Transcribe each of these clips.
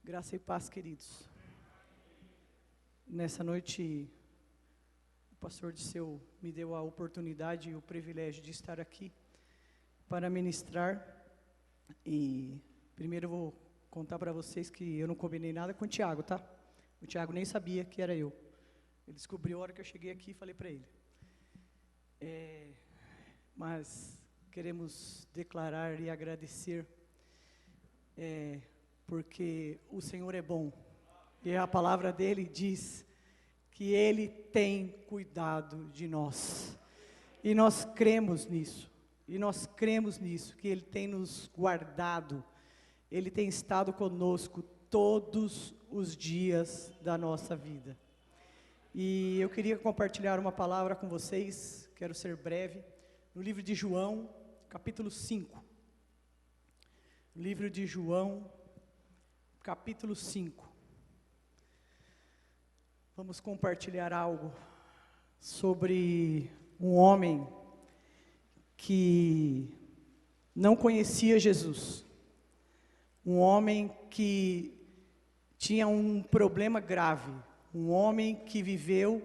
Graça e paz, queridos. Nessa noite, o pastor Disseu me deu a oportunidade e o privilégio de estar aqui para ministrar. E primeiro eu vou contar para vocês que eu não combinei nada com o Tiago, tá? O Tiago nem sabia que era eu. Ele descobriu a hora que eu cheguei aqui e falei para ele. Mas queremos declarar e agradecer, porque o Senhor é bom. E a palavra dele diz que Ele tem cuidado de nós. E nós cremos nisso. E nós cremos nisso, que Ele tem nos guardado. Ele tem estado conosco todos os dias da nossa vida. E eu queria compartilhar uma palavra com vocês, quero ser breve, no livro de João, capítulo 5. Livro de João, capítulo 5. Vamos compartilhar algo sobre um homem que não conhecia Jesus. Um homem que tinha um problema grave. Um homem que viveu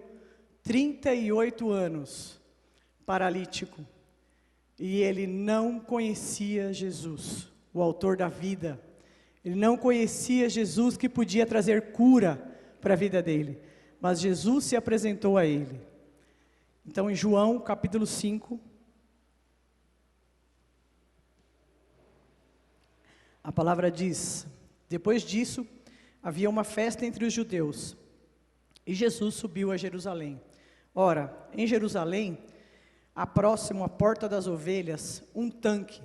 38 anos paralítico. E ele não conhecia Jesus, o autor da vida. Ele não conhecia Jesus que podia trazer cura para a vida dele. Mas Jesus se apresentou a ele. Então, em João, capítulo 5, a palavra diz: depois disso, havia uma festa entre os judeus, e Jesus subiu a Jerusalém. Ora, em Jerusalém, próximo à porta das ovelhas, um tanque,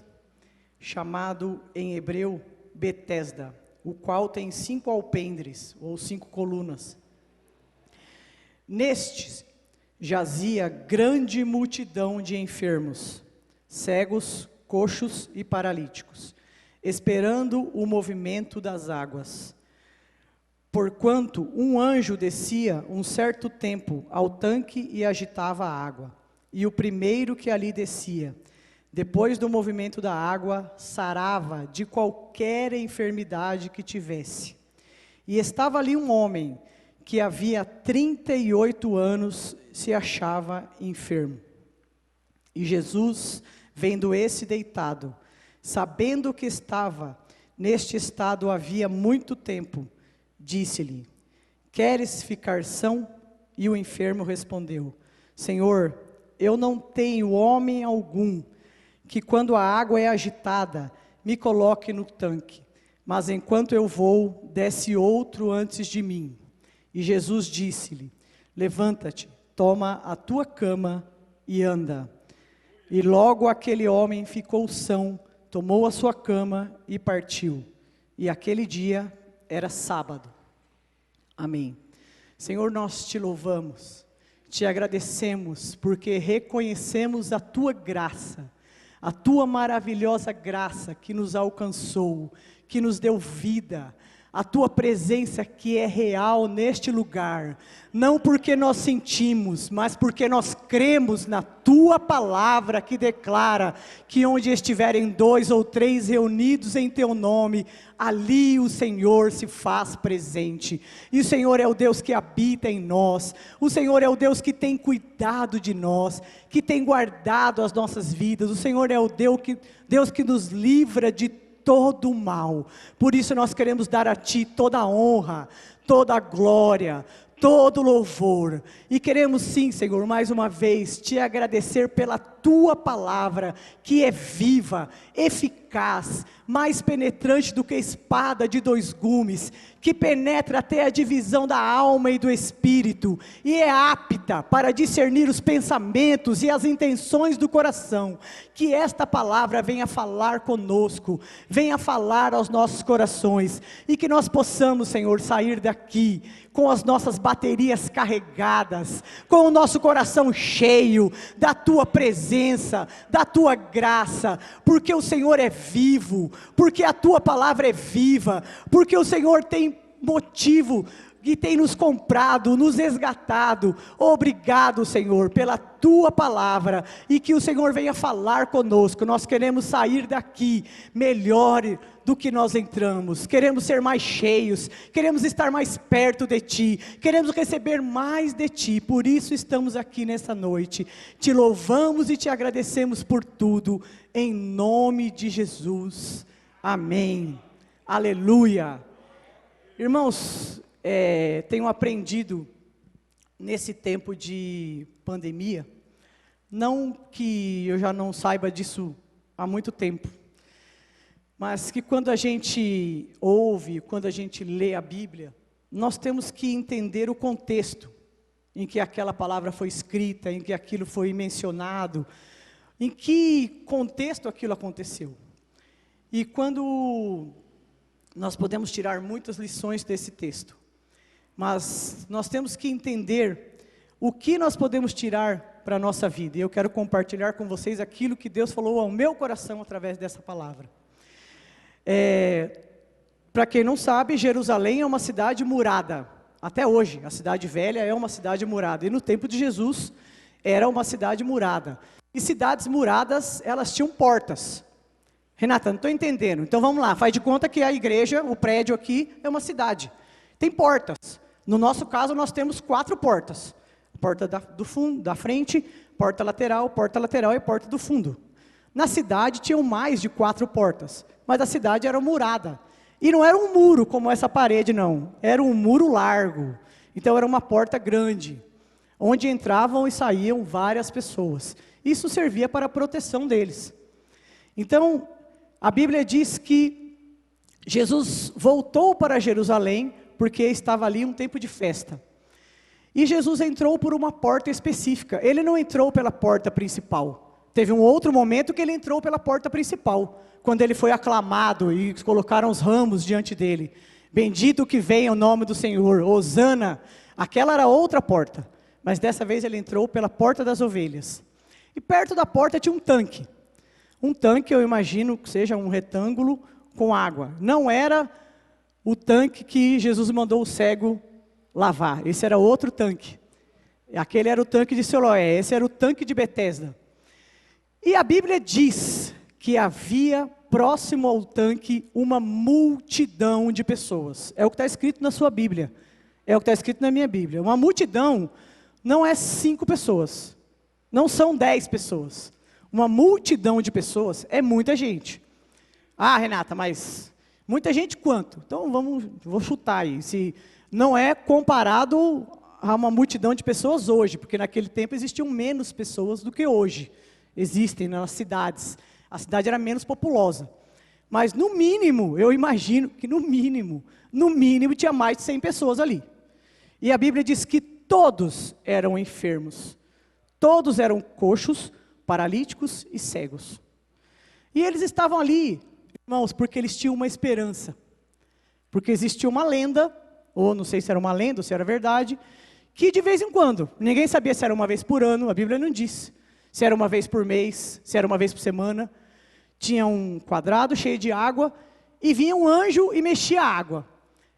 chamado em hebreu Betesda, o qual tem 5 alpendres, ou 5 colunas. Nestes jazia grande multidão de enfermos, cegos, coxos e paralíticos, esperando o movimento das águas. Porquanto um anjo descia um certo tempo ao tanque e agitava a água. E o primeiro que ali descia, depois do movimento da água, sarava de qualquer enfermidade que tivesse. E estava ali um homem que havia 38 anos se achava enfermo. E Jesus, vendo esse deitado, sabendo que estava neste estado havia muito tempo, disse-lhe: queres ficar são? E o enfermo respondeu: Senhor, eu não tenho homem algum que, quando a água é agitada, me coloque no tanque, mas enquanto eu vou, desce outro antes de mim. E Jesus disse-lhe: levanta-te, toma a tua cama e anda. E logo aquele homem ficou são, tomou a sua cama e partiu. E aquele dia era sábado. Amém. Senhor, nós te louvamos, te agradecemos, porque reconhecemos a tua graça, a tua maravilhosa graça que nos alcançou, que nos deu vida, a tua presença que é real neste lugar, não porque nós sentimos, mas porque nós cremos na tua palavra que declara que onde estiverem 2 ou 3 reunidos em teu nome, ali o Senhor se faz presente. E o Senhor é o Deus que habita em nós, o Senhor é o Deus que tem cuidado de nós, que tem guardado as nossas vidas, o Senhor é o Deus que nos livra de todo o mal. Por isso nós queremos dar a Ti toda a honra, toda a glória, todo louvor, e queremos sim, Senhor, mais uma vez, te agradecer pela tua palavra, que é viva, eficaz, mais penetrante do que espada de 2 gumes, que penetra até a divisão da alma e do espírito, e é apta para discernir os pensamentos e as intenções do coração. Que esta palavra venha falar conosco, venha falar aos nossos corações, e que nós possamos, Senhor, sair daqui com as nossas baterias carregadas, com o nosso coração cheio da tua presença, da tua graça, porque o Senhor é vivo, porque a tua palavra é viva, porque o Senhor tem motivo que tem nos comprado, nos resgatado. Obrigado, Senhor, pela tua palavra, e que o Senhor venha falar conosco. Nós queremos sair daqui melhor do que nós entramos, queremos ser mais cheios, queremos estar mais perto de ti, queremos receber mais de ti. Por isso estamos aqui nessa noite, te louvamos e te agradecemos por tudo, em nome de Jesus, amém, aleluia. Irmãos, tenho aprendido nesse tempo de pandemia, não que eu já não saiba disso há muito tempo, mas que quando a gente ouve, quando a gente lê a Bíblia, nós temos que entender o contexto em que aquela palavra foi escrita, em que aquilo foi mencionado, em que contexto aquilo aconteceu. E quando nós podemos tirar muitas lições desse texto, mas nós temos que entender o que nós podemos tirar para a nossa vida. E eu quero compartilhar com vocês aquilo que Deus falou ao meu coração através dessa palavra. Para quem não sabe, Jerusalém é uma cidade murada, até hoje, a cidade velha é uma cidade murada, e no tempo de Jesus, era uma cidade murada, e cidades muradas, elas tinham portas. Renata, não estou entendendo, então vamos lá, faz de conta que a igreja, o prédio aqui, é uma cidade, tem portas, no nosso caso nós temos 4 portas, porta do fundo, da frente, porta lateral e porta do fundo. Na cidade tinham mais de 4 portas, mas a cidade era murada. E não era um muro como essa parede, não. Era um muro largo. Então era uma porta grande, onde entravam e saíam várias pessoas. Isso servia para a proteção deles. Então, a Bíblia diz que Jesus voltou para Jerusalém, porque estava ali um tempo de festa. E Jesus entrou por uma porta específica. Ele não entrou pela porta principal. Teve um outro momento que ele entrou pela porta principal, quando ele foi aclamado e colocaram os ramos diante dele. Bendito que venha o nome do Senhor, Hosana. Aquela era outra porta, mas dessa vez ele entrou pela porta das ovelhas. E perto da porta tinha um tanque. Um tanque, eu imagino que seja um retângulo com água. Não era o tanque que Jesus mandou o cego lavar, esse era outro tanque. Aquele era o tanque de Siloé, esse era o tanque de Betesda. E a Bíblia diz que havia próximo ao tanque uma multidão de pessoas. É o que está escrito na sua Bíblia. É o que está escrito na minha Bíblia. Uma multidão não é 5 pessoas. Não são 10 pessoas. Uma multidão de pessoas é muita gente. Ah, Renata, mas muita gente quanto? Então vou chutar aí. Se não é comparado a uma multidão de pessoas hoje, porque naquele tempo existiam menos pessoas do que hoje. Existem nas cidades, a cidade era menos populosa, mas no mínimo, eu imagino que no mínimo tinha mais de 100 pessoas ali, e a Bíblia diz que todos eram enfermos, todos eram coxos, paralíticos e cegos, e eles estavam ali, irmãos, porque eles tinham uma esperança, porque existia uma lenda, ou não sei se era uma lenda ou se era verdade, que de vez em quando, ninguém sabia se era uma vez por ano, a Bíblia não disse, se era uma vez por mês, se era uma vez por semana, tinha um quadrado cheio de água, e vinha um anjo e mexia a água.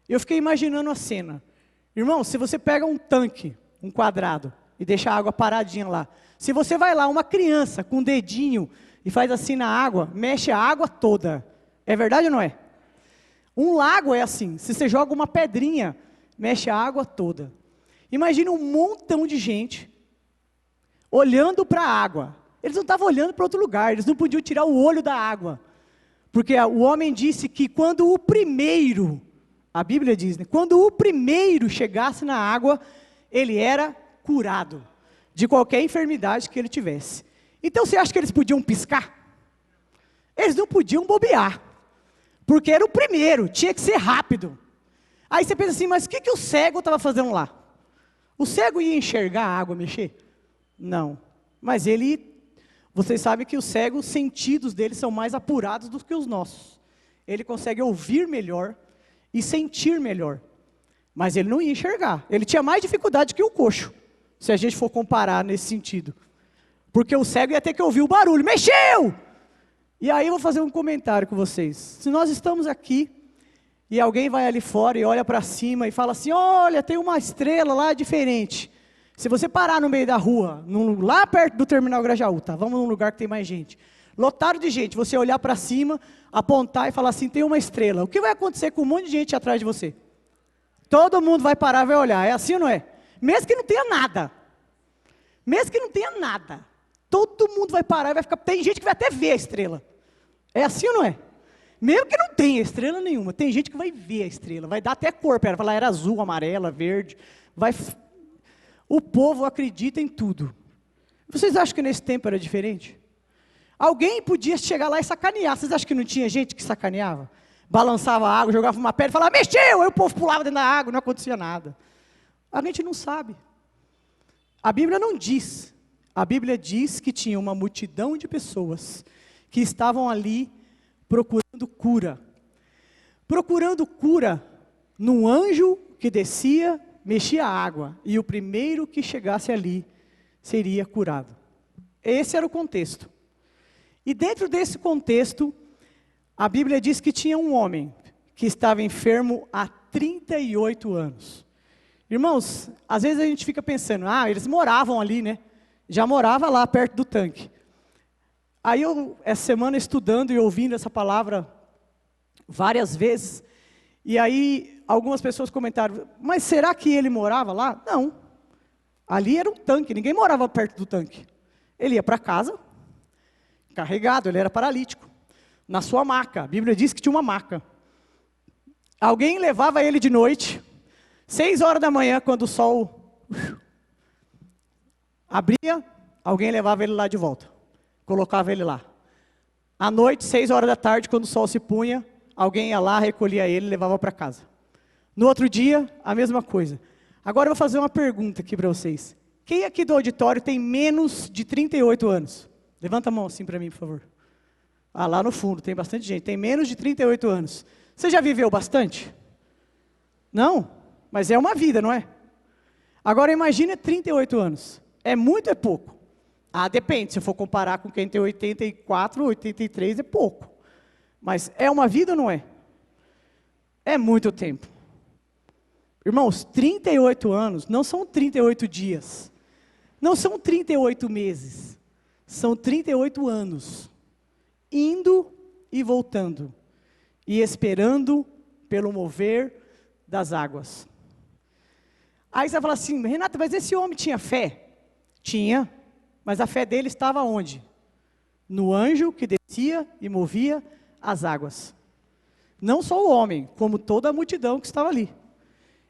Eu fiquei imaginando a cena. Irmão, se você pega um tanque, um quadrado, e deixa a água paradinha lá, se você vai lá, uma criança com um dedinho, e faz assim na água, mexe a água toda. É verdade ou não é? Um lago é assim, se você joga uma pedrinha, mexe a água toda. Imagina um montão de gente, olhando para a água. Eles não estavam olhando para outro lugar, eles não podiam tirar o olho da água. Porque o homem disse que quando o primeiro, a Bíblia diz, né, quando o primeiro chegasse na água, ele era curado de qualquer enfermidade que ele tivesse. Então você acha que eles podiam piscar? Eles não podiam bobear, porque era o primeiro, tinha que ser rápido. Aí você pensa assim, mas o que o cego estava fazendo lá? O cego ia enxergar a água mexer? Não, mas vocês sabem que os cegos, os sentidos deles são mais apurados do que os nossos. Ele consegue ouvir melhor e sentir melhor, mas ele não ia enxergar. Ele tinha mais dificuldade que o coxo, se a gente for comparar nesse sentido. Porque o cego ia ter que ouvir o barulho, mexeu! E aí eu vou fazer um comentário com vocês. Se nós estamos aqui, e alguém vai ali fora e olha para cima e fala assim, olha, tem uma estrela lá diferente. Se você parar no meio da rua, lá perto do terminal Grajaú, tá? Vamos num lugar que tem mais gente. Lotado de gente, você olhar para cima, apontar e falar assim, tem uma estrela. O que vai acontecer com um monte de gente atrás de você? Todo mundo vai parar e vai olhar, é assim ou não é? Mesmo que não tenha nada. Mesmo que não tenha nada. Todo mundo vai parar e vai ficar... Tem gente que vai até ver a estrela. É assim ou não é? Mesmo que não tenha estrela nenhuma, tem gente que vai ver a estrela, vai dar até cor para ela, falar era azul, amarela, verde. O povo acredita em tudo. Vocês acham que nesse tempo era diferente? Alguém podia chegar lá e sacanear. Vocês acham que não tinha gente que sacaneava? Balançava a água, jogava uma pedra e falava, mexeu! Aí o povo pulava dentro da água, não acontecia nada. A gente não sabe. A Bíblia não diz. A Bíblia diz que tinha uma multidão de pessoas que estavam ali procurando cura. Procurando cura num anjo que descia, mexia a água. E o primeiro que chegasse ali seria curado. Esse era o contexto. E dentro desse contexto, a Bíblia diz que tinha um homem que estava enfermo há 38 anos. Irmãos, às vezes a gente fica pensando, eles moravam ali, né? Já morava lá perto do tanque. Aí eu, essa semana, estudando e ouvindo essa palavra várias vezes, e aí algumas pessoas comentaram, mas será que ele morava lá? Não. Ali era um tanque, ninguém morava perto do tanque. Ele ia para casa, carregado, ele era paralítico, na sua maca. A Bíblia diz que tinha uma maca. Alguém levava ele de noite, 6 horas da manhã, quando o sol abria, alguém levava ele lá de volta, colocava ele lá. À noite, 6 horas da tarde, quando o sol se punha, alguém ia lá, recolhia ele e levava para casa. No outro dia, a mesma coisa. Agora eu vou fazer uma pergunta aqui para vocês. Quem aqui do auditório tem menos de 38 anos? Levanta a mão assim para mim, por favor. Lá no fundo, tem bastante gente. Tem menos de 38 anos. Você já viveu bastante? Não? Mas é uma vida, não é? Agora imagine 38 anos. É muito ou é pouco? Depende. Se eu for comparar com quem tem 84, 83 é pouco. Mas é uma vida ou não é? É muito tempo. Irmãos, 38 anos não são 38 dias. Não são 38 meses. São 38 anos. Indo e voltando. E esperando pelo mover das águas. Aí você vai falar assim, Renata, mas esse homem tinha fé? Tinha. Mas a fé dele estava onde? No anjo que descia e movia as águas. Não só o homem, como toda a multidão que estava ali.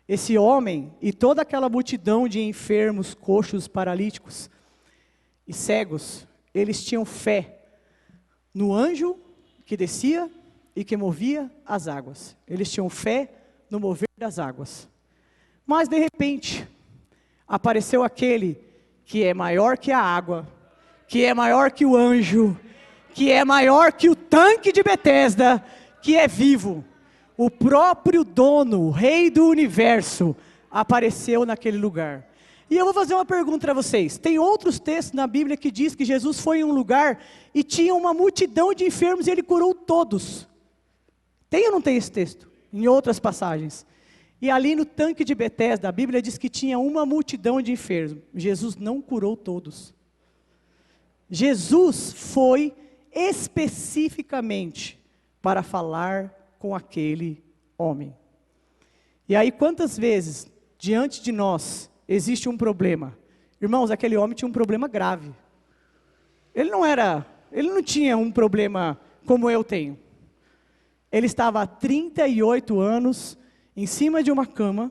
Esse homem e toda aquela multidão de enfermos, coxos, paralíticos e cegos, eles tinham fé no anjo que descia e que movia as águas. Eles tinham fé no mover das águas. Mas de repente, apareceu aquele que é maior que a água, que é maior que o anjo, que é maior que o tanque de Betesda, que é vivo. O próprio dono, o rei do universo, apareceu naquele lugar. E eu vou fazer uma pergunta para vocês. Tem outros textos na Bíblia que diz que Jesus foi em um lugar e tinha uma multidão de enfermos e ele curou todos. Tem ou não tem esse texto? Em outras passagens. E ali no tanque de Betesda, a Bíblia diz que tinha uma multidão de enfermos. Jesus não curou todos. Jesus foi especificamente para falar com aquele homem. E aí quantas vezes, diante de nós, existe um problema? Irmãos, aquele homem tinha um problema grave. Ele não tinha um problema como eu tenho. Ele estava há 38 anos em cima de uma cama,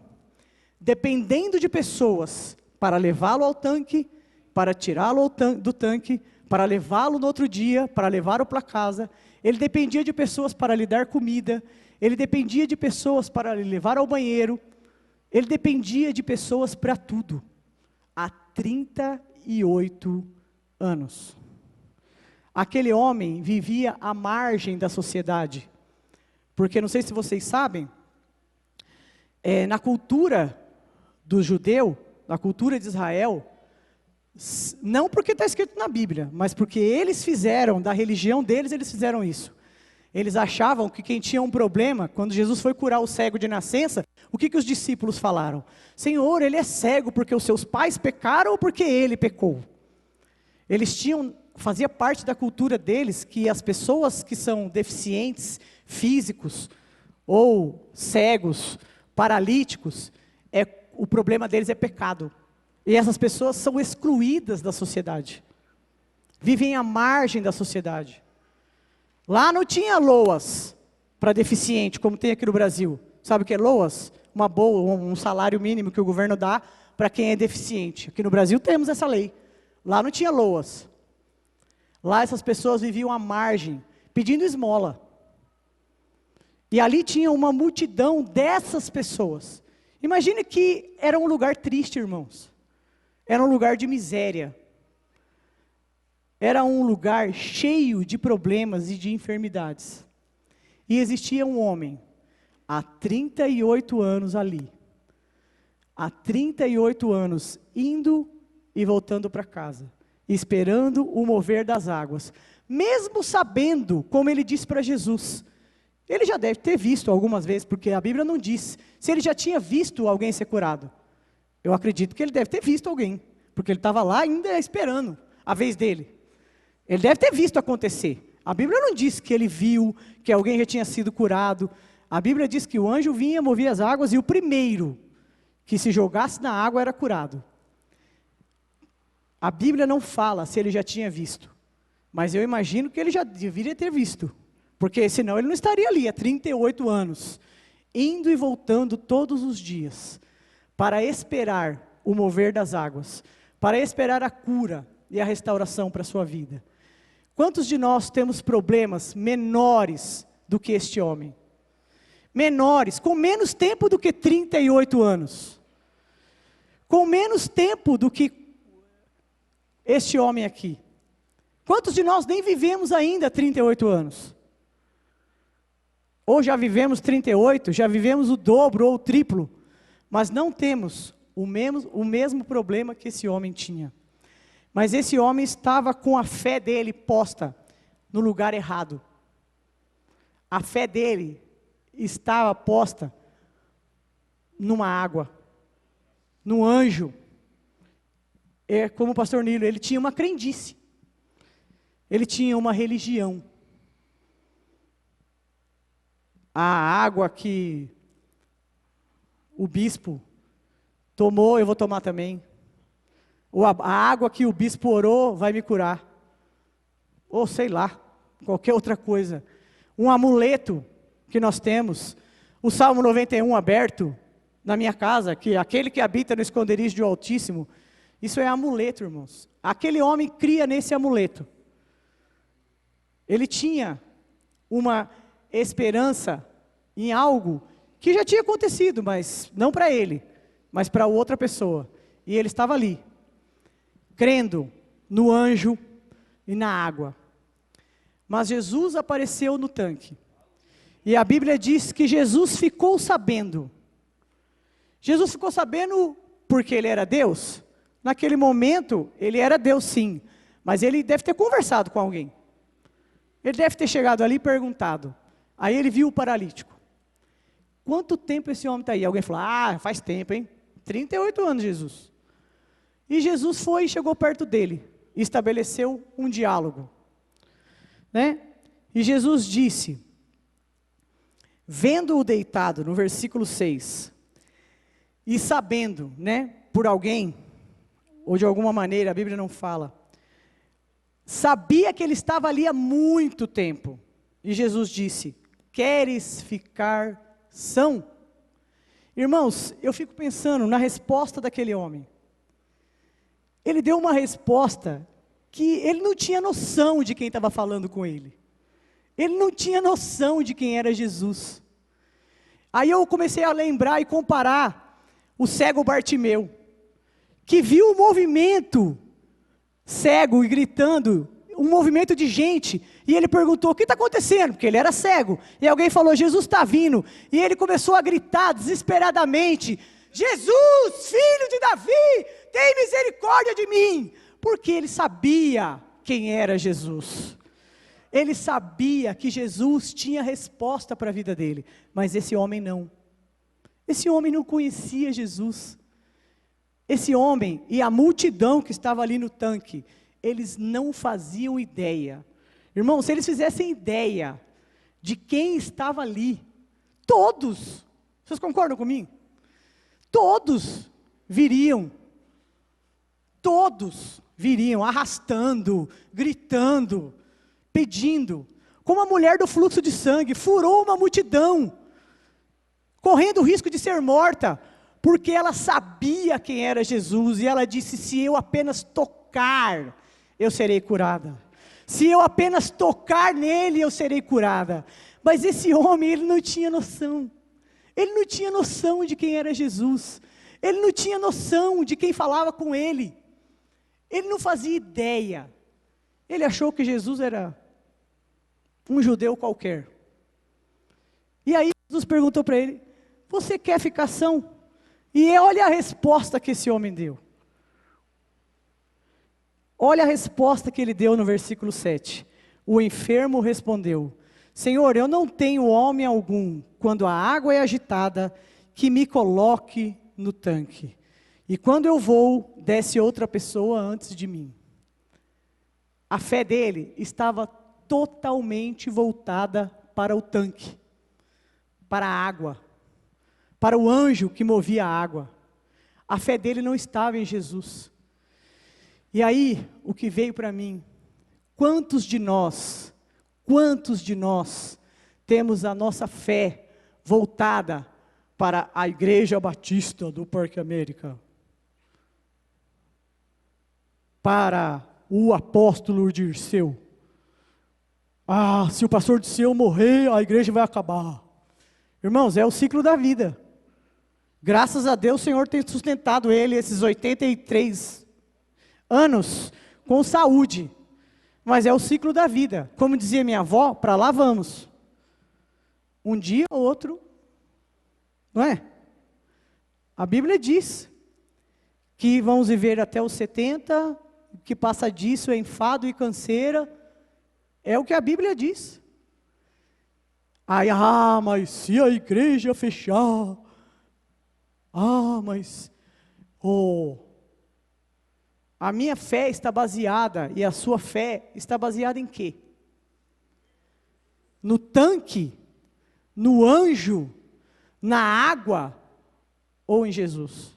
dependendo de pessoas para levá-lo ao tanque, para tirá-lo do tanque, para levá-lo no outro dia, para levá-lo para casa. Ele dependia de pessoas para lhe dar comida, ele dependia de pessoas para lhe levar ao banheiro, ele dependia de pessoas para tudo, há 38 anos. Aquele homem vivia à margem da sociedade, porque não sei se vocês sabem, na cultura do judeu, na cultura de Israel, não porque está escrito na Bíblia, mas porque eles fizeram, da religião deles, eles fizeram isso. Eles achavam que quem tinha um problema, quando Jesus foi curar o cego de nascença, o que os discípulos falaram? Senhor, ele é cego porque os seus pais pecaram ou porque ele pecou? Eles fazia parte da cultura deles que as pessoas que são deficientes físicos ou cegos, paralíticos, o problema deles é pecado. E essas pessoas são excluídas da sociedade. Vivem à margem da sociedade. Lá não tinha LOAS para deficiente, como tem aqui no Brasil. Sabe o que é LOAS? Um salário mínimo que o governo dá para quem é deficiente. Aqui no Brasil temos essa lei. Lá não tinha LOAS. Lá essas pessoas viviam à margem, pedindo esmola. E ali tinha uma multidão dessas pessoas. Imagine que era um lugar triste, irmãos. Era um lugar de miséria. Era um lugar cheio de problemas e de enfermidades. E existia um homem, há 38 anos ali. Há 38 anos, indo e voltando para casa. Esperando o mover das águas. Mesmo sabendo, como ele disse para Jesus. Ele já deve ter visto algumas vezes, porque a Bíblia não diz. Se ele já tinha visto alguém ser curado. Eu acredito que ele deve ter visto alguém. Porque ele estava lá ainda esperando a vez dele. Ele deve ter visto acontecer. A Bíblia não diz que ele viu, que alguém já tinha sido curado. A Bíblia diz que o anjo vinha, movia as águas e o primeiro que se jogasse na água era curado. A Bíblia não fala se ele já tinha visto. Mas eu imagino que ele já deveria ter visto. Porque senão ele não estaria ali há 38 anos. Indo e voltando todos os dias. Para esperar o mover das águas. Para esperar a cura e a restauração para a sua vida. Quantos de nós temos problemas menores do que este homem? Menores, com menos tempo do que 38 anos. Com menos tempo do que este homem aqui. Quantos de nós nem vivemos ainda 38 anos? Ou já vivemos 38, já vivemos o dobro ou o triplo, mas não temos o mesmo problema que esse homem tinha. Mas esse homem estava com a fé dele posta no lugar errado. A fé dele estava posta numa água, num anjo. Como o pastor Nilo, ele tinha uma crendice. Ele tinha uma religião. A água que o bispo tomou, eu vou tomar também. A água que o bispo orou vai me curar. Ou sei lá, qualquer outra coisa. Um amuleto que nós temos. O Salmo 91 aberto na minha casa, que aquele que habita no esconderijo do Altíssimo. Isso é amuleto, irmãos. Aquele homem cria nesse amuleto. Ele tinha uma esperança em algo que já tinha acontecido, mas não para ele, mas para outra pessoa. E ele estava ali, crendo no anjo e na água. Mas Jesus apareceu no tanque. E a Bíblia diz que Jesus ficou sabendo. Jesus ficou sabendo porque ele era Deus? Naquele momento, ele era Deus sim. Mas ele deve ter conversado com alguém. Ele deve ter chegado ali e perguntado. Aí ele viu o paralítico. Quanto tempo esse homem está aí? Alguém falou, faz tempo, hein? 38 anos, Jesus. E Jesus foi e chegou perto dele. E estabeleceu um diálogo. Né? E Jesus disse, vendo-o deitado, no versículo 6, e sabendo, né, por alguém, ou de alguma maneira, a Bíblia não fala, sabia que ele estava ali há muito tempo. E Jesus disse, queres ficar são? Irmãos, eu fico pensando na resposta daquele homem. Ele deu uma resposta que ele não tinha noção de quem estava falando com ele. Ele não tinha noção de quem era Jesus. Aí eu comecei a lembrar e comparar o cego Bartimeu, que viu o movimento cego e gritando, um movimento de gente, e ele perguntou, o que está acontecendo? Porque ele era cego, e alguém falou, Jesus está vindo, e ele começou a gritar desesperadamente, Jesus, filho de Davi, tem misericórdia de mim, porque ele sabia quem era Jesus. ele sabia que Jesus tinha resposta para a vida dele, mas esse homem não. Esse homem não conhecia Jesus. Esse homem e a multidão que estava ali no tanque, eles não faziam ideia. Irmão, se eles fizessem ideia de quem estava ali, todos, vocês concordam comigo? Todos viriam arrastando, gritando, pedindo, como a mulher do fluxo de sangue, furou uma multidão, correndo o risco de ser morta, porque ela sabia quem era Jesus, e ela disse, se eu apenas tocar, eu serei curada. Se eu apenas tocar nele, eu serei curada. Mas esse homem, ele não tinha noção. Ele não tinha noção de quem era Jesus. Ele não tinha noção de quem falava com ele. Ele não fazia ideia. Ele achou que Jesus era um judeu qualquer. E aí Jesus perguntou para ele, você quer ficar são? E olha a resposta que esse homem deu. Olha a resposta que ele deu no versículo 7. O enfermo respondeu, Senhor, eu não tenho homem algum, quando a água é agitada, que me coloque no tanque. E quando eu vou, desce outra pessoa antes de mim. A fé dele estava totalmente voltada para o tanque, para a água, para o anjo que movia a água. A fé dele não estava em Jesus. E aí, o que veio para mim, quantos de nós temos a nossa fé voltada para a Igreja Batista do Parque América? Para o apóstolo Dirceu. Se o pastor Dirceu morrer, a igreja vai acabar. Irmãos, é o ciclo da vida. Graças a Deus o Senhor tem sustentado ele esses 83 anos com saúde. Mas é o ciclo da vida. Como dizia minha avó, para lá vamos. Um dia ou outro, não é? A Bíblia diz que vamos viver até os 70, que passa disso é enfado e canseira. É o que a Bíblia diz. Aí, mas se a igreja fechar, a minha fé está baseada, e a sua fé está baseada em quê? No tanque, no anjo, na água, ou em Jesus?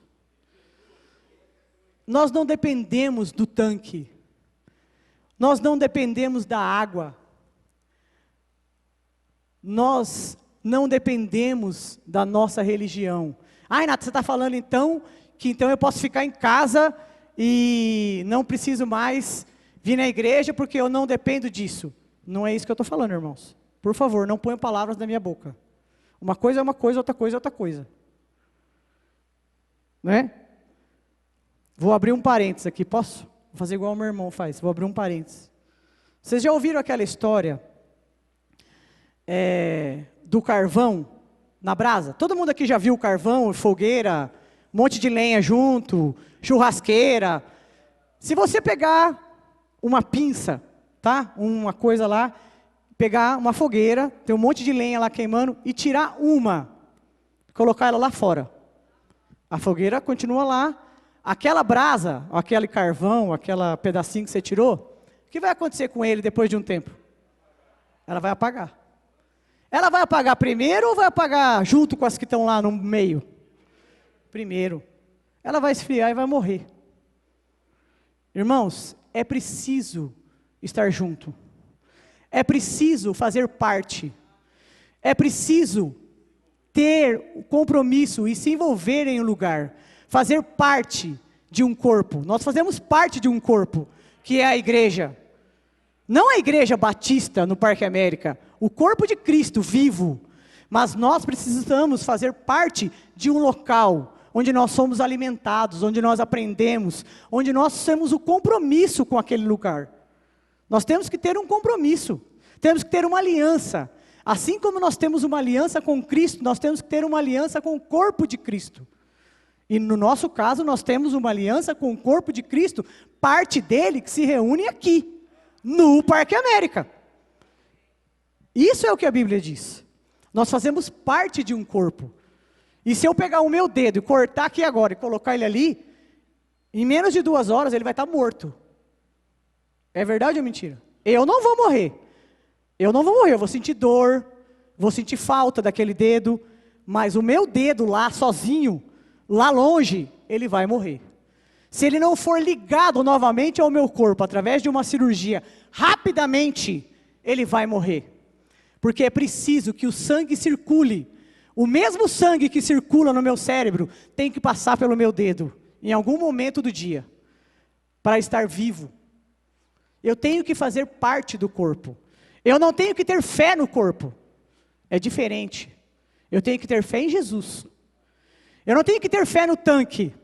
Nós não dependemos do tanque, nós não dependemos da água, nós não dependemos da nossa religião. Renato, você está falando então, que então eu posso ficar em casa e não preciso mais vir na igreja porque eu não dependo disso. Não é isso que eu estou falando, irmãos. Por favor, não ponham palavras na minha boca. Uma coisa é uma coisa, outra coisa é outra coisa. Né? Vou abrir um parênteses aqui, posso? Vou fazer igual o meu irmão faz, vou abrir um parênteses. Vocês já ouviram aquela história do carvão na brasa? Todo mundo aqui já viu carvão, fogueira, um monte de lenha junto, churrasqueira. Se você pegar uma pinça, tá? Uma coisa lá, pegar uma fogueira, tem um monte de lenha lá queimando, e tirar colocar ela lá fora. A fogueira continua lá. Aquela brasa, aquele carvão, aquele pedacinho que você tirou, o que vai acontecer com ele depois de um tempo? Ela vai apagar. Ela vai apagar primeiro ou vai apagar junto com as que estão lá no meio? Primeiro. Ela vai esfriar e vai morrer. Irmãos, é preciso estar junto. É preciso fazer parte. É preciso ter o compromisso e se envolver em um lugar. Fazer parte de um corpo. Nós fazemos parte de um corpo, que é a igreja. Não a igreja batista no Parque América, o corpo de Cristo vivo. Mas nós precisamos fazer parte de um local, onde nós somos alimentados, onde nós aprendemos, onde nós temos o compromisso com aquele lugar. Nós temos que ter um compromisso, temos que ter uma aliança. Assim como nós temos uma aliança com Cristo, nós temos que ter uma aliança com o corpo de Cristo. E no nosso caso, nós temos uma aliança com o corpo de Cristo, parte dele que se reúne aqui, no Parque América. Isso é o que a Bíblia diz. Nós fazemos parte de um corpo. E se eu pegar o meu dedo e cortar aqui agora e colocar ele ali, em menos de 2 horas ele vai estar morto. É verdade ou mentira? Eu não vou morrer. Eu não vou morrer, eu vou sentir dor, vou sentir falta daquele dedo, mas o meu dedo lá sozinho, lá longe, ele vai morrer. Se ele não for ligado novamente ao meu corpo, através de uma cirurgia, rapidamente, ele vai morrer. Porque é preciso que o sangue circule. O mesmo sangue que circula no meu cérebro, tem que passar pelo meu dedo, em algum momento do dia, para estar vivo. Eu tenho que fazer parte do corpo. Eu não tenho que ter fé no corpo. É diferente. Eu tenho que ter fé em Jesus. Eu não tenho que ter fé no tanque.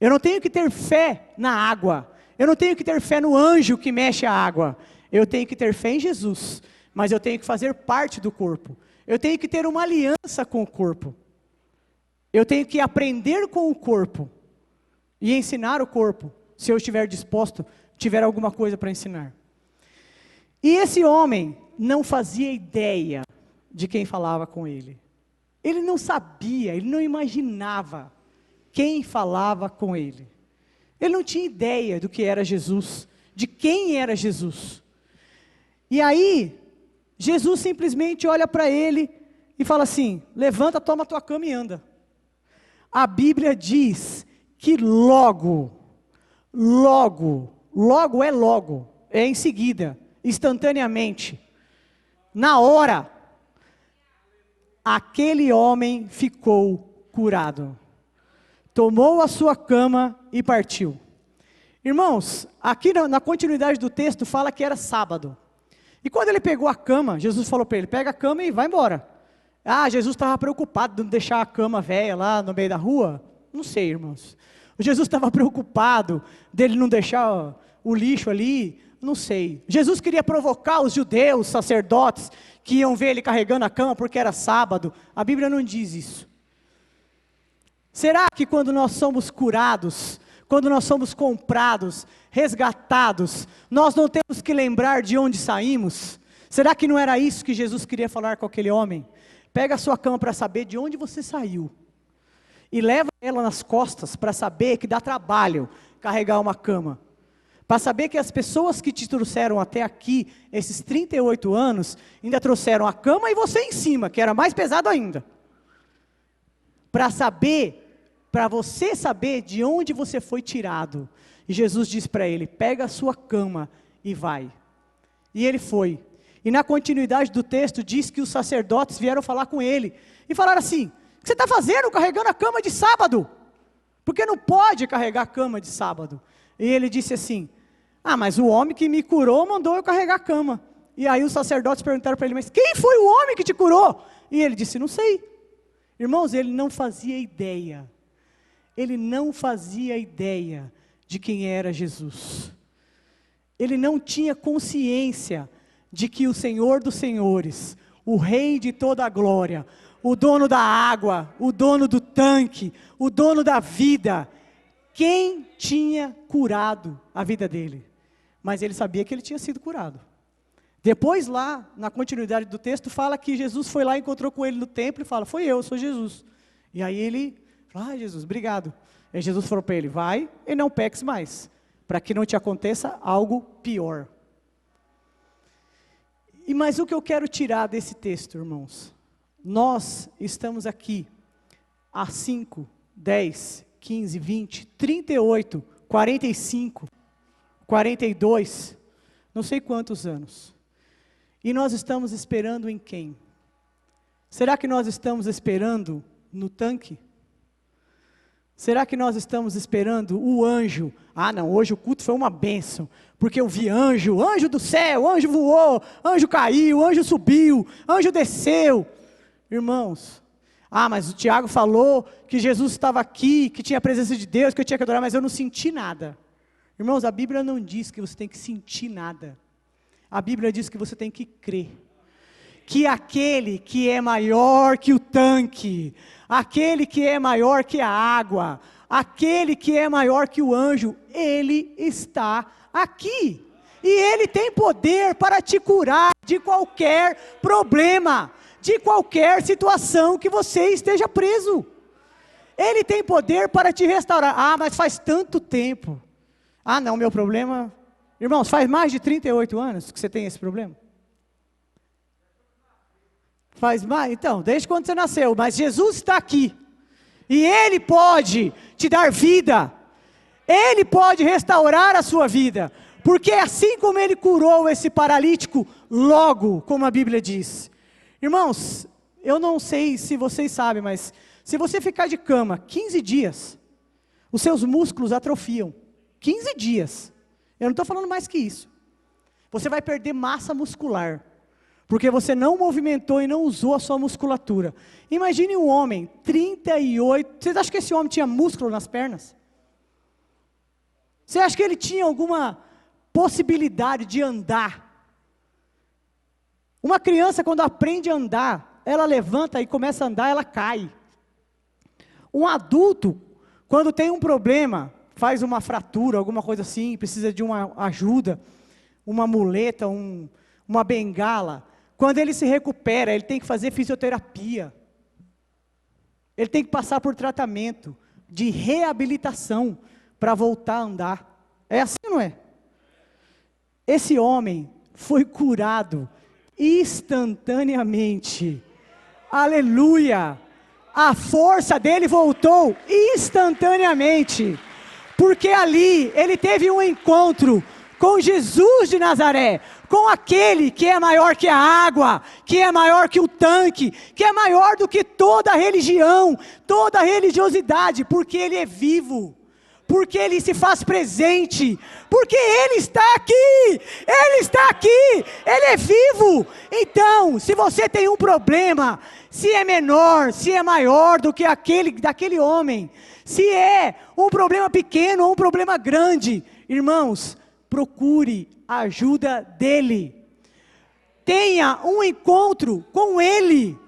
Eu não tenho que ter fé na água. Eu não tenho que ter fé no anjo que mexe a água. Eu tenho que ter fé em Jesus. Mas eu tenho que fazer parte do corpo. Eu tenho que ter uma aliança com o corpo. Eu tenho que aprender com o corpo. E ensinar o corpo. Se eu estiver disposto, tiver alguma coisa para ensinar. E esse homem não fazia ideia de quem falava com ele. Ele não sabia, ele não imaginava quem falava com ele. Ele não tinha ideia do que era Jesus, de quem era Jesus. E aí, Jesus simplesmente olha para ele e fala assim: levanta, toma tua cama e anda. A Bíblia diz que logo é em seguida, instantaneamente, na hora, aquele homem ficou curado. Tomou a sua cama e partiu. Irmãos, aqui na continuidade do texto fala que era sábado. E quando ele pegou a cama, Jesus falou para ele: pega a cama e vai embora. Ah, Jesus estava preocupado de não deixar a cama velha lá no meio da rua? Não sei, irmãos. Jesus estava preocupado dele não deixar o lixo ali? Não sei. Jesus queria provocar os judeus, sacerdotes, que iam ver ele carregando a cama porque era sábado. A Bíblia não diz isso. Será que quando nós somos curados, quando nós somos comprados, resgatados, nós não temos que lembrar de onde saímos? Será que não era isso que Jesus queria falar com aquele homem? Pega a sua cama para saber de onde você saiu. E leva ela nas costas para saber que dá trabalho carregar uma cama. Para saber que as pessoas que te trouxeram até aqui, esses 38 anos, ainda trouxeram a cama e você em cima, que era mais pesado ainda. Para você saber de onde você foi tirado. E Jesus disse para ele: pega a sua cama e vai. E ele foi. E na continuidade do texto diz que os sacerdotes vieram falar com ele. E falaram assim: o que você está fazendo carregando a cama de sábado? Porque não pode carregar a cama de sábado. E ele disse assim: ah, mas o homem que me curou mandou eu carregar a cama. E aí os sacerdotes perguntaram para ele: mas quem foi o homem que te curou? E ele disse: não sei. Irmãos, ele não fazia ideia. Ele não fazia ideia de quem era Jesus. Ele não tinha consciência de que o Senhor dos Senhores, o Rei de toda a glória, o dono da água, o dono do tanque, o dono da vida, quem tinha curado a vida dele. Mas ele sabia que ele tinha sido curado. Depois lá, na continuidade do texto, fala que Jesus foi lá, encontrou com ele no templo e fala: foi eu sou Jesus. E aí ele fala: ah, Jesus, obrigado. Aí Jesus falou para ele: vai e não peques mais, para que não te aconteça algo pior. Mas o que eu quero tirar desse texto, irmãos? Nós estamos aqui há 5, 10, 15, 20, 38, 45, 42, não sei quantos anos. E nós estamos esperando em quem? Será que nós estamos esperando no tanque? Será que nós estamos esperando o anjo? Ah não, hoje o culto foi uma bênção, porque eu vi anjo, anjo do céu, anjo voou, anjo caiu, anjo subiu, anjo desceu. Irmãos, mas o Tiago falou que Jesus estava aqui, que tinha a presença de Deus, que eu tinha que adorar, mas eu não senti nada. Irmãos, a Bíblia não diz que você tem que sentir nada. A Bíblia diz que você tem que crer. Que aquele que é maior que o tanque, aquele que é maior que a água, aquele que é maior que o anjo, ele está aqui. E Ele tem poder para te curar de qualquer problema, de qualquer situação que você esteja preso. Ele tem poder para te restaurar. Ah, mas faz tanto tempo. Ah, não, meu problema... Irmãos, faz mais de 38 anos que você tem esse problema? Faz mais? Então, desde quando você nasceu. Mas Jesus está aqui. E Ele pode te dar vida. Ele pode restaurar a sua vida. Porque assim como Ele curou esse paralítico, logo, como a Bíblia diz. Irmãos, eu não sei se vocês sabem, mas se você ficar de cama 15 dias, os seus músculos atrofiam. 15 dias. Eu não estou falando mais que isso. Você vai perder massa muscular. Porque você não movimentou e não usou a sua musculatura. Imagine um homem, 38... Vocês acham que esse homem tinha músculo nas pernas? Você acha que ele tinha alguma possibilidade de andar? Uma criança, quando aprende a andar, ela levanta e começa a andar, ela cai. Um adulto, quando tem um problema, faz uma fratura, alguma coisa assim, precisa de uma ajuda, uma muleta, uma bengala. Quando ele se recupera, ele tem que fazer fisioterapia. Ele tem que passar por tratamento de reabilitação para voltar a andar. É assim, não é? Esse homem foi curado instantaneamente. Aleluia! A força dele voltou instantaneamente. Porque ali ele teve um encontro com Jesus de Nazaré, com aquele que é maior que a água, que é maior que o tanque, que é maior do que toda a religião, toda a religiosidade, porque Ele é vivo, porque Ele se faz presente, porque Ele está aqui, Ele é vivo. Então, se você tem um problema, se é menor, se é maior do que daquele homem, se é um problema pequeno ou um problema grande, irmãos, procure a ajuda dEle. Tenha um encontro com Ele.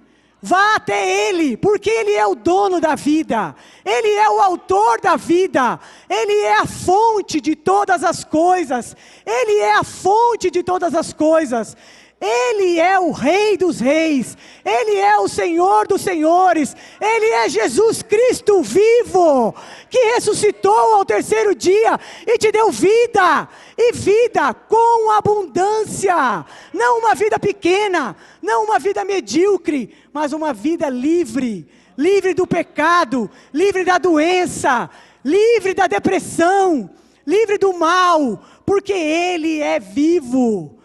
Vá até Ele, porque Ele é o dono da vida. Ele é o autor da vida. Ele é a fonte de todas as coisas. Ele é a fonte de todas as coisas. Ele é o Rei dos Reis, Ele é o Senhor dos Senhores, Ele é Jesus Cristo vivo, que ressuscitou ao terceiro dia e te deu vida, e vida com abundância, não uma vida pequena, não uma vida medíocre, mas uma vida livre, livre do pecado, livre da doença, livre da depressão, livre do mal, porque Ele é vivo.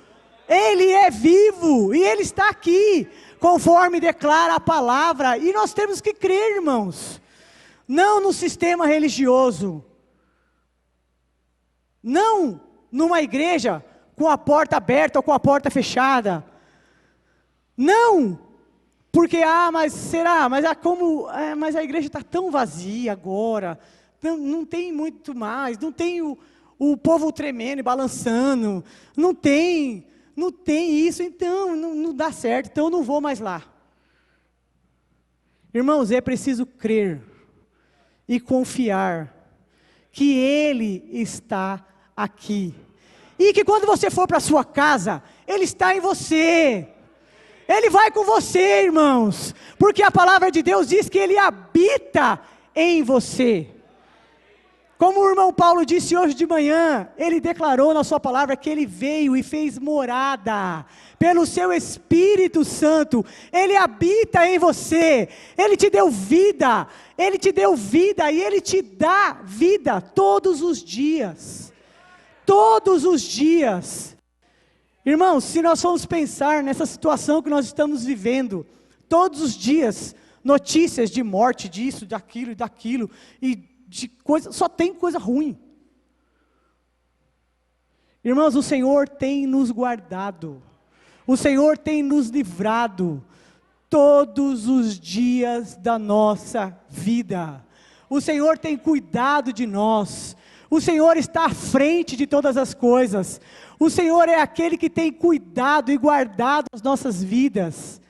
Ele é vivo e Ele está aqui, conforme declara a palavra, e nós temos que crer, irmãos, não no sistema religioso, não numa igreja com a porta aberta ou com a porta fechada, não, porque, mas será, mas mas a igreja está tão vazia agora, não tem muito mais, não tem o povo tremendo e balançando, não tem isso, então não dá certo, então eu não vou mais lá. Irmãos, é preciso crer e confiar que Ele está aqui. E que quando você for para a sua casa, Ele está em você. Ele vai com você, irmãos. Porque a palavra de Deus diz que Ele habita em você. Como o irmão Paulo disse hoje de manhã, ele declarou na sua palavra que ele veio e fez morada, pelo seu Espírito Santo, ele habita em você, ele te deu vida e ele te dá vida todos os dias, Irmãos, se nós formos pensar nessa situação que nós estamos vivendo, todos os dias, notícias de morte, disso, daquilo, e de coisa, só tem coisa ruim. Irmãos, o Senhor tem nos guardado, o Senhor tem nos livrado, todos os dias da nossa vida, o Senhor tem cuidado de nós, o Senhor está à frente de todas as coisas, o Senhor é aquele que tem cuidado e guardado as nossas vidas,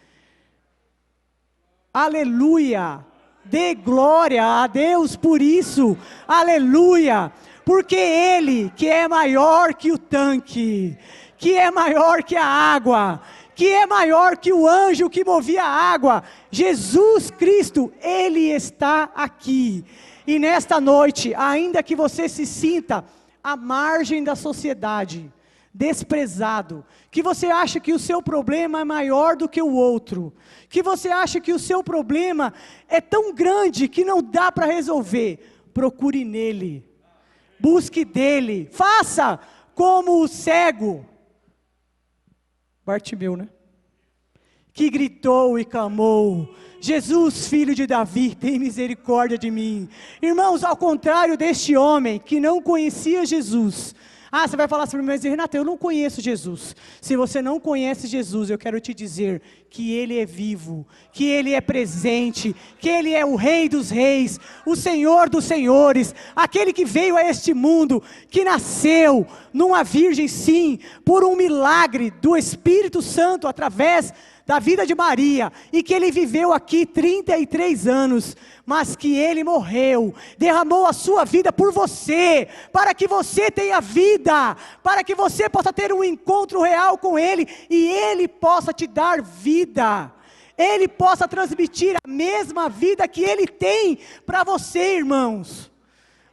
aleluia. Dê glória a Deus por isso, aleluia, porque Ele, que é maior que o tanque, que é maior que a água, que é maior que o anjo que movia a água, Jesus Cristo, Ele está aqui. E nesta noite, ainda que você se sinta à margem da sociedade, desprezado, que você acha que o seu problema é maior do que o outro, que você acha que o seu problema é tão grande que não dá para resolver, procure nele, busque dele, faça como o cego, Bartimeu, né? Que gritou e clamou, Jesus, filho de Davi, tem misericórdia de mim. Irmãos, ao contrário deste homem que não conhecia Jesus, você vai falar assim, mas Renata, eu não conheço Jesus. Se você não conhece Jesus, eu quero te dizer que Ele é vivo, que Ele é presente, que Ele é o Rei dos Reis, o Senhor dos Senhores, aquele que veio a este mundo, que nasceu numa virgem, sim, por um milagre do Espírito Santo, através da vida de Maria, e que Ele viveu aqui 33 anos, mas que Ele morreu, derramou a sua vida por você, para que você tenha vida, para que você possa ter um encontro real com Ele, e Ele possa te dar vida, Ele possa transmitir a mesma vida que Ele tem para você, irmãos,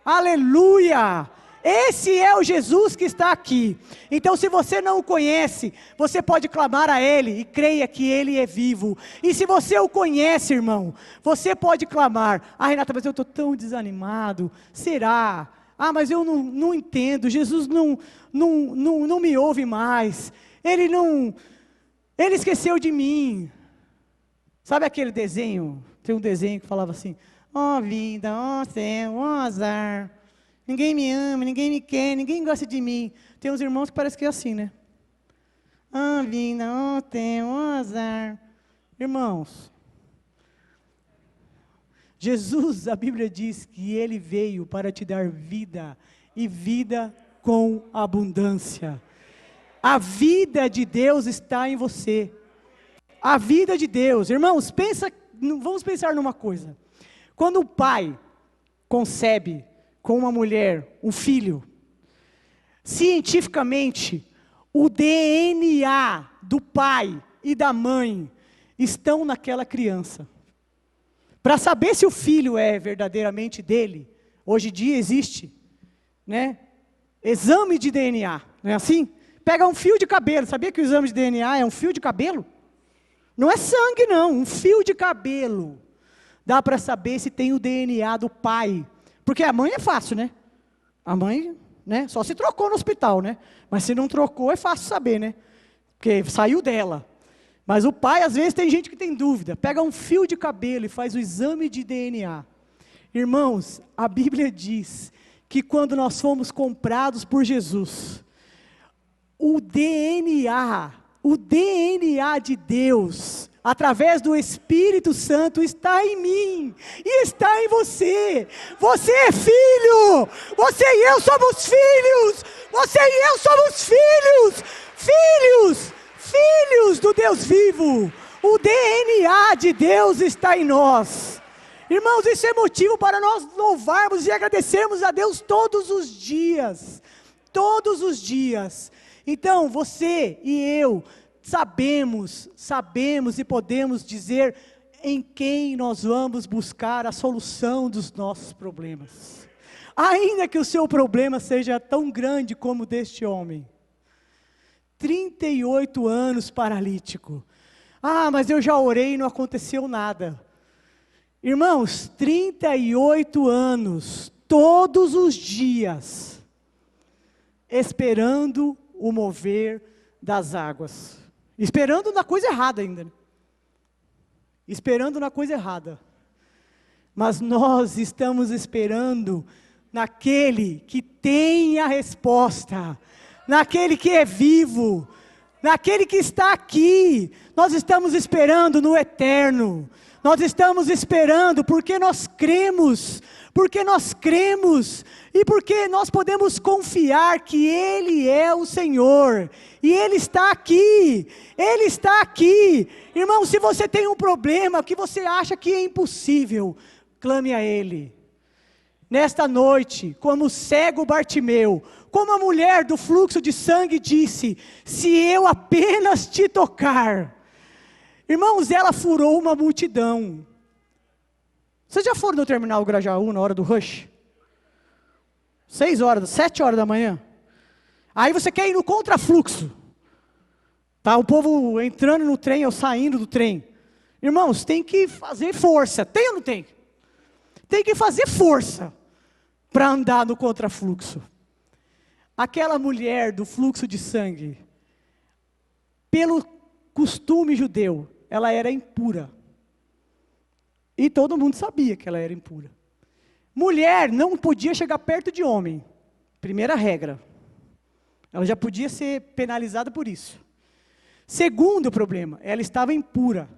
aleluia! Esse é o Jesus que está aqui. Então, se você não o conhece, você pode clamar a Ele e creia que Ele é vivo. E se você o conhece, irmão, você pode clamar: Renata, mas eu estou tão desanimado. Será? Mas eu não entendo. Jesus não me ouve mais. Ele esqueceu de mim. Sabe aquele desenho? Tem um desenho que falava assim: vida, céu, azar. Ninguém me ama, ninguém me quer, ninguém gosta de mim. Tem uns irmãos que parece que é assim, né? Vida, tenho azar. Irmãos, Jesus, a Bíblia diz que Ele veio para te dar vida, e vida com abundância. A vida de Deus está em você. A vida de Deus. Irmãos, vamos pensar numa coisa. Quando o pai concebe com uma mulher, um filho, cientificamente, o DNA do pai e da mãe estão naquela criança. Para saber se o filho é verdadeiramente dele, hoje em dia existe, né, exame de DNA, não é assim? Pega um fio de cabelo, sabia que o exame de DNA é um fio de cabelo? Não é sangue não, um fio de cabelo. Dá para saber se tem o DNA do pai. Porque a mãe é fácil, né? A mãe, né? Só se trocou no hospital, né? Mas se não trocou, é fácil saber, né? Porque saiu dela. Mas o pai, às vezes, tem gente que tem dúvida. Pega um fio de cabelo e faz o exame de DNA. Irmãos, a Bíblia diz que quando nós fomos comprados por Jesus, o DNA de Deus, através do Espírito Santo, está em mim e está em você. Você é filho, você e eu somos filhos, você e eu somos filhos do Deus vivo. O DNA de Deus está em nós. Irmãos, isso é motivo para nós louvarmos e agradecermos a Deus todos os dias. Todos os dias. Então, você e eu sabemos e podemos dizer em quem nós vamos buscar a solução dos nossos problemas. Ainda que o seu problema seja tão grande como o deste homem. 38 anos paralítico. Mas eu já orei e não aconteceu nada. Irmãos, 38 anos, todos os dias, esperando o mover das águas. Esperando na coisa errada ainda. Esperando na coisa errada. Mas nós estamos esperando naquele que tem a resposta. Naquele que é vivo. Naquele que está aqui. Nós estamos esperando no eterno. Nós estamos esperando porque nós cremos. Porque nós cremos. E porque nós podemos confiar que Ele é o Senhor. E Ele está aqui. Ele está aqui. Irmão, se você tem um problema que você acha que é impossível, clame a Ele. nesta noite, como o cego Bartimeu, como a mulher do fluxo de sangue disse: se eu apenas te tocar. Irmãos, ela furou uma multidão. Vocês já foram no terminal Grajaú na hora do rush? 7 horas da manhã. Aí você quer ir no contrafluxo. Tá, o povo entrando no trem ou saindo do trem. Irmãos, tem que fazer força. Tem ou não tem? Tem que fazer força para andar no contrafluxo. Aquela mulher do fluxo de sangue, pelo costume judeu, ela era impura. E todo mundo sabia que ela era impura. Mulher não podia chegar perto de homem. Primeira regra. Ela já podia ser penalizada por isso. Segundo problema, ela estava impura.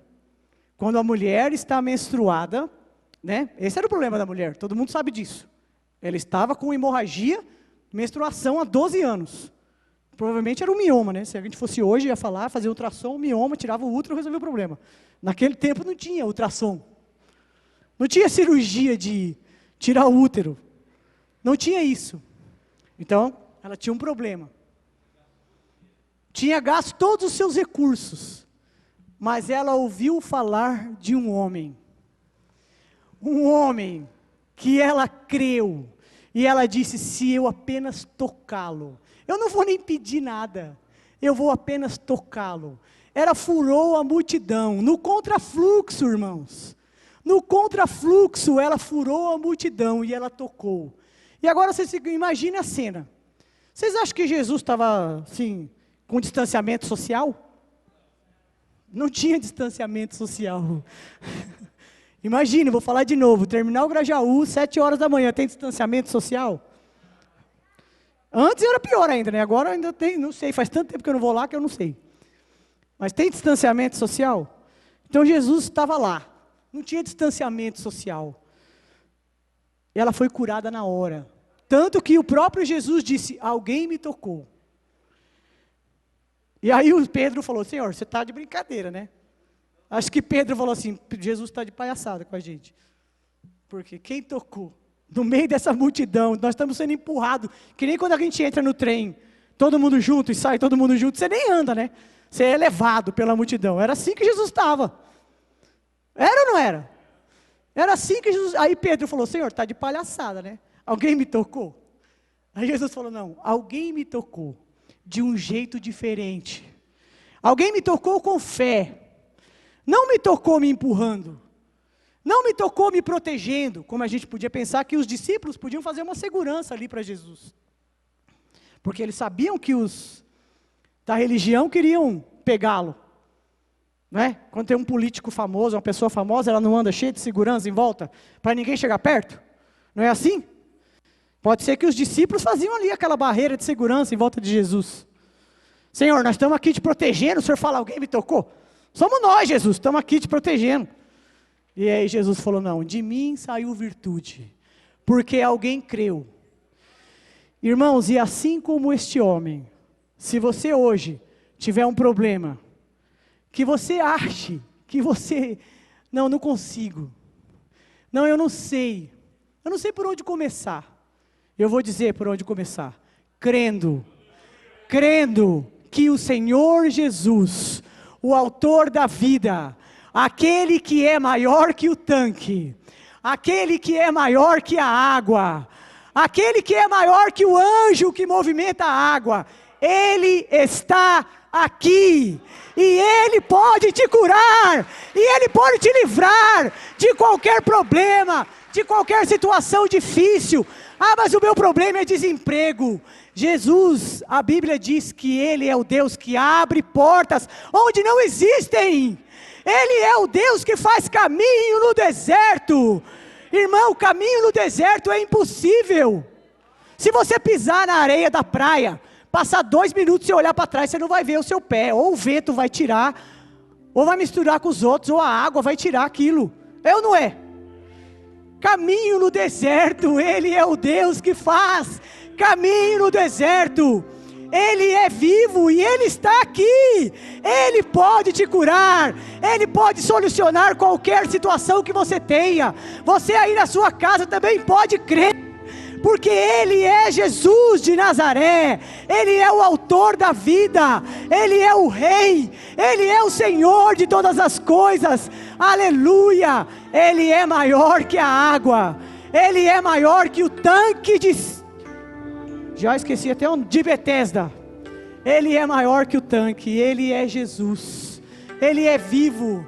Quando a mulher está menstruada, né? Esse era o problema da mulher, todo mundo sabe disso. Ela estava com hemorragia, menstruação há 12 anos. Provavelmente era um mioma, né? Se a gente fosse hoje, ia falar, fazer ultrassom, mioma, tirava o útero, resolvia o problema. Naquele tempo não tinha ultrassom. Não tinha cirurgia de tirar o útero. Não tinha isso. Então, ela tinha um problema. Tinha gasto todos os seus recursos. Mas ela ouviu falar de um homem. Um homem que ela creu. E ela disse: se eu apenas tocá-lo, eu não vou nem pedir nada, eu vou apenas tocá-lo. Ela furou a multidão, no contrafluxo, irmãos. No contrafluxo, ela furou a multidão e ela tocou. E agora vocês imaginem a cena. Vocês acham que Jesus estava, assim, com distanciamento social? Não tinha distanciamento social. Imagine, vou falar de novo, terminal Grajaú, 7 horas da manhã, tem distanciamento social? Antes era pior ainda, né? Agora ainda tem, não sei, faz tanto tempo que eu não vou lá que eu não sei. Mas tem distanciamento social? Então Jesus estava lá, não tinha distanciamento social. E ela foi curada na hora. Tanto que o próprio Jesus disse: alguém me tocou. E aí o Pedro falou: Senhor, você está de brincadeira, né? Acho que Pedro falou assim: Jesus está de palhaçada com a gente. Porque quem tocou? No meio dessa multidão, nós estamos sendo empurrados, que nem quando a gente entra no trem, todo mundo junto e sai todo mundo junto, você nem anda, né? Você é levado pela multidão. Era assim que Jesus estava. Era ou não era? Era assim que Jesus... Aí Pedro falou: Senhor, está de palhaçada, né? Alguém me tocou? Aí Jesus falou: não, alguém me tocou de um jeito diferente. Alguém me tocou com fé. Não me tocou me empurrando. Não me tocou me protegendo, como a gente podia pensar que os discípulos podiam fazer uma segurança ali para Jesus. Porque eles sabiam que os da religião queriam pegá-lo. Né? Quando tem um político famoso, uma pessoa famosa, ela não anda cheia de segurança em volta, para ninguém chegar perto? Não é assim? Pode ser que os discípulos faziam ali aquela barreira de segurança em volta de Jesus. Senhor, nós estamos aqui te protegendo, o Senhor fala: alguém me tocou? Somos nós, Jesus, estamos aqui te protegendo. E aí Jesus falou: não, de mim saiu virtude, porque alguém creu. Irmãos, e assim como este homem, se você hoje tiver um problema, que você ache, que você, não consigo, não, eu não sei por onde começar, eu vou dizer por onde começar, crendo que o Senhor Jesus, o autor da vida, aquele que é maior que o tanque, aquele que é maior que a água, aquele que é maior que o anjo que movimenta a água, Ele está aqui, e Ele pode te curar, e Ele pode te livrar de qualquer problema, de qualquer situação difícil. Ah, mas o meu problema é desemprego. Jesus, a Bíblia diz que Ele é o Deus que abre portas onde não existem. Ele é o Deus que faz caminho no deserto. Irmão, caminho no deserto é impossível. Se você pisar na areia da praia, passar 2 minutos e olhar para trás, você não vai ver o seu pé. Ou o vento vai tirar, ou vai misturar com os outros, ou a água vai tirar aquilo. É ou não é? Caminho no deserto, Ele é o Deus que faz caminho no deserto. Ele é vivo e Ele está aqui. Ele pode te curar. Ele pode solucionar qualquer situação que você tenha. Você aí na sua casa também pode crer. porque Ele é Jesus de Nazaré, Ele é o autor da vida, Ele é o Rei, Ele é o Senhor de todas as coisas, aleluia. Ele é maior que a água, Ele é maior que o tanque já esqueci até de Betesda. Ele é maior que o tanque, Ele é Jesus, Ele é vivo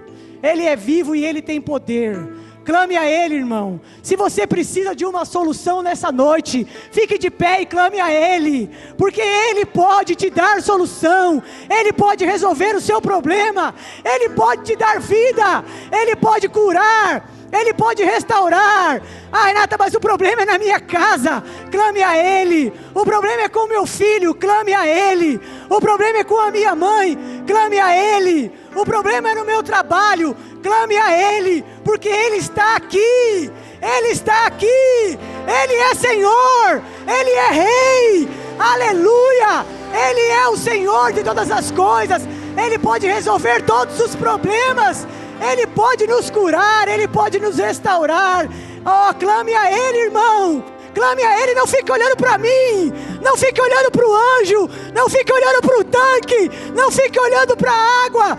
e Ele tem poder. Clame a Ele, irmão. Se você precisa de uma solução nessa noite, fique de pé e clame a Ele, porque Ele pode te dar solução, Ele pode resolver o seu problema, Ele pode te dar vida, Ele pode curar, Ele pode restaurar. Ah, Renata, mas o problema é na minha casa. Clame a Ele. O problema é com meu filho. Clame a Ele. O problema é com a minha mãe. Clame a Ele. O problema é no meu trabalho. Clame a Ele, porque Ele está aqui. Ele está aqui. Ele é Senhor. Ele é Rei. Aleluia. Ele é o Senhor de todas as coisas. Ele pode resolver todos os problemas. Ele pode nos curar, Ele pode nos restaurar. Oh, clame a Ele, irmão. Clame a Ele, não fique olhando para mim, não fique olhando para o anjo, não fique olhando para o tanque, não fique olhando para a água.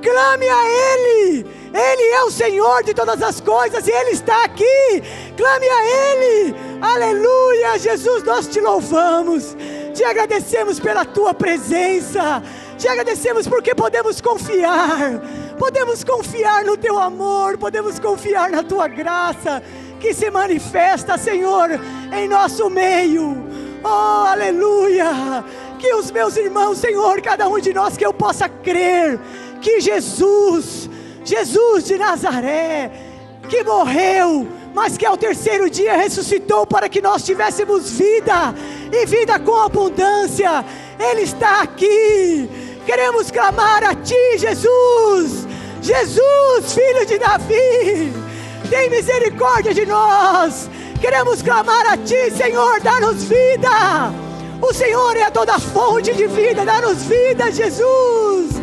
Clame a Ele. Ele é o Senhor de todas as coisas e Ele está aqui. Clame a Ele. Aleluia. Jesus, nós te louvamos, te agradecemos pela Tua presença, te agradecemos porque podemos confiar no Teu amor, podemos confiar na Tua graça, que se manifesta, Senhor, em nosso meio. Oh, aleluia. Que os meus irmãos, Senhor, cada um de nós, que eu possa crer que Jesus de Nazaré, que morreu, mas que ao terceiro dia ressuscitou para que nós tivéssemos vida, e vida com abundância. Ele está aqui. Queremos clamar a Ti, Jesus. Jesus, Filho de Davi, tem misericórdia de nós. Queremos clamar a Ti, Senhor, dá-nos vida. O Senhor é toda fonte de vida, dá-nos vida, Jesus.